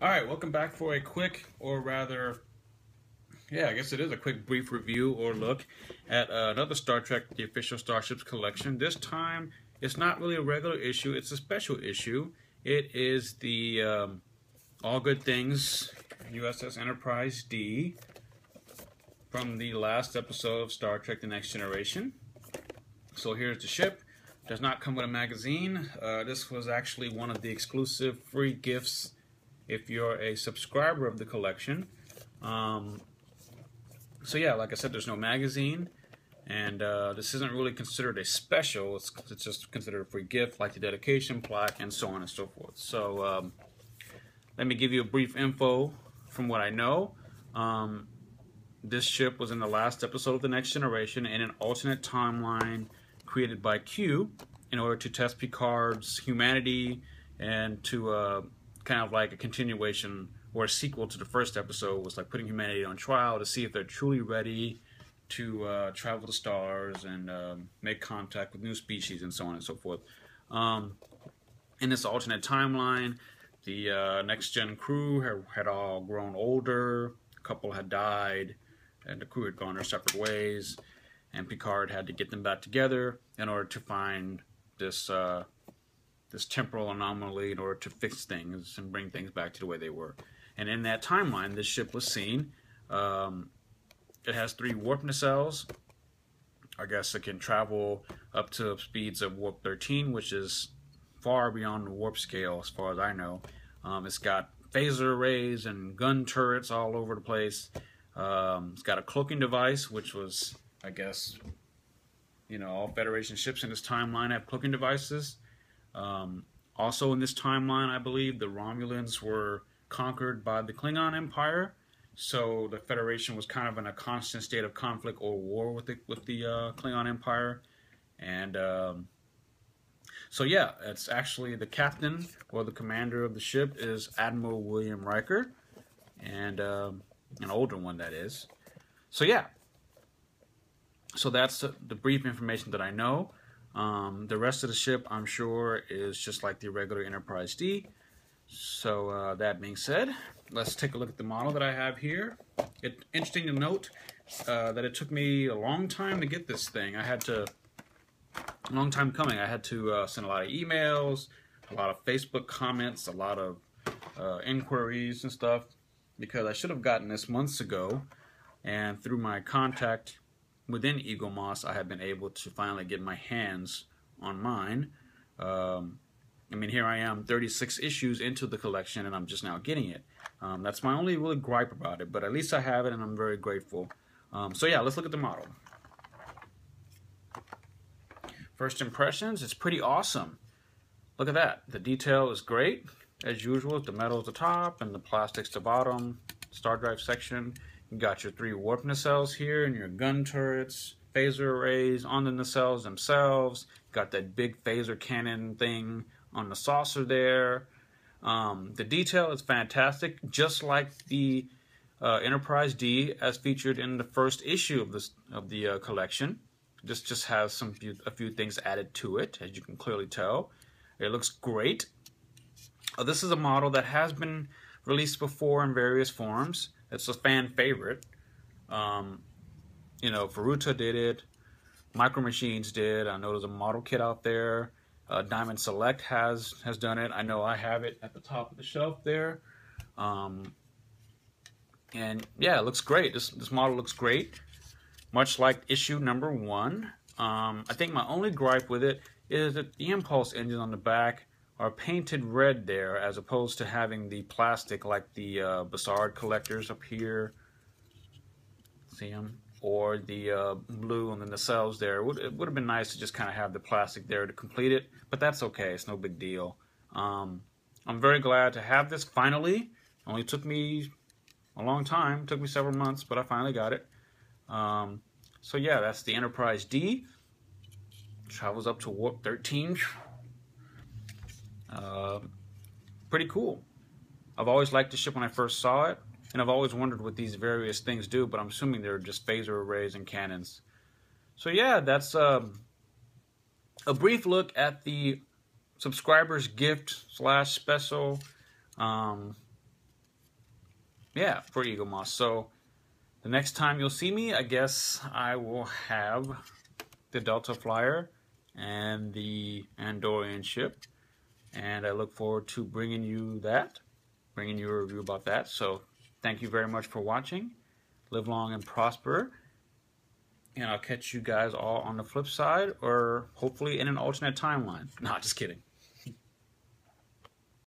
Alright, welcome back for a quick, or rather, yeah, I guess it is a quick brief review or look at another Star Trek, the official Starships collection. This time, it's not really a regular issue, it's a special issue. It is the All Good Things USS Enterprise D from the last episode of Star Trek The Next Generation. So here's the ship. Does not come with a magazine. This was actually one of the exclusive free gifts if you're a subscriber of the collection. So yeah, like I said, there's no magazine, and this isn't really considered a special. It's just considered a free gift, like the dedication plaque and so on and so forth. So let me give you a brief info from what I know. This ship was in the last episode of The Next Generation in an alternate timeline created by Q in order to test Picard's humanity and to kind of like a continuation or a sequel to the first episode, was like putting humanity on trial to see if they're truly ready to travel the stars and make contact with new species and so on and so forth. In this alternate timeline, the next-gen crew had all grown older, a couple had died, and the crew had gone their separate ways, and Picard had to get them back together in order to find this this temporal anomaly in order to fix things and bring things back to the way they were. And in that timeline, this ship was seen. It has 3 warp nacelles. I guess it can travel up to speeds of warp 13, which is far beyond the warp scale as far as I know. It's got phaser arrays and gun turrets all over the place. It's got a cloaking device, which was, I guess, you know, all Federation ships in this timeline have cloaking devices. Also in this timeline, I believe the Romulans were conquered by the Klingon Empire, so the Federation was kind of in a constant state of conflict or war with the Klingon Empire. And so yeah, it's actually the captain or the commander of the ship is Admiral William Riker, and an older one, that is. So yeah, so that's the brief information that I know. The rest of the ship, I'm sure, is just like the regular Enterprise D. So that being said, let's take a look at the model that I have here. It's interesting to note that it took me a long time to get this thing. A long time coming. I had to send a lot of emails, a lot of Facebook comments, a lot of inquiries and stuff, because I should have gotten this months ago, and through my contact within Eaglemoss, I have been able to finally get my hands on mine. I mean, here I am 36 issues into the collection, and I'm just now getting it. That's my only really gripe about it, but at least I have it, and I'm very grateful. So yeah, let's look at the model. First impressions, it's pretty awesome. Look at that. The detail is great, as usual. The metal at the top and the plastics at the bottom. Star drive section. You got your 3 warp nacelles here and your gun turrets, phaser arrays on the nacelles themselves. You got that big phaser cannon thing on the saucer there. The detail is fantastic, just like the Enterprise D as featured in the first issue of the collection. This just has a few things added to it, as you can clearly tell. It looks great. This is a model that has been released before in various forms. It's a fan favorite. You know, Furuta did it. Micro Machines did. I know there's a model kit out there. Diamond Select has done it. I know I have it at the top of the shelf there. And yeah, it looks great. This model looks great, much like issue number 1. I think my only gripe with it is that the impulse engines on the back are painted red there, as opposed to having the plastic like the Bassard collectors up here. See them? Or the blue on the nacelles there. It would have been nice to just kind of have the plastic there to complete it, but that's okay. It's no big deal. I'm very glad to have this finally. Only took me a long time. It took me several months, but I finally got it. So yeah, that's the Enterprise D. Travels up to warp 13. Pretty cool. I've always liked the ship when I first saw it, and I've always wondered what these various things do, but I'm assuming they're just phaser arrays and cannons. So yeah, that's a brief look at the subscribers gift / special yeah, for Eaglemoss. So the next time you'll see me, I guess I will have the Delta Flyer and the Andorian ship, and I look forward to bringing you a review about that. So thank you very much for watching. Live long and prosper, and I'll catch you guys all on the flip side, or hopefully in an alternate timeline. Nah, just kidding.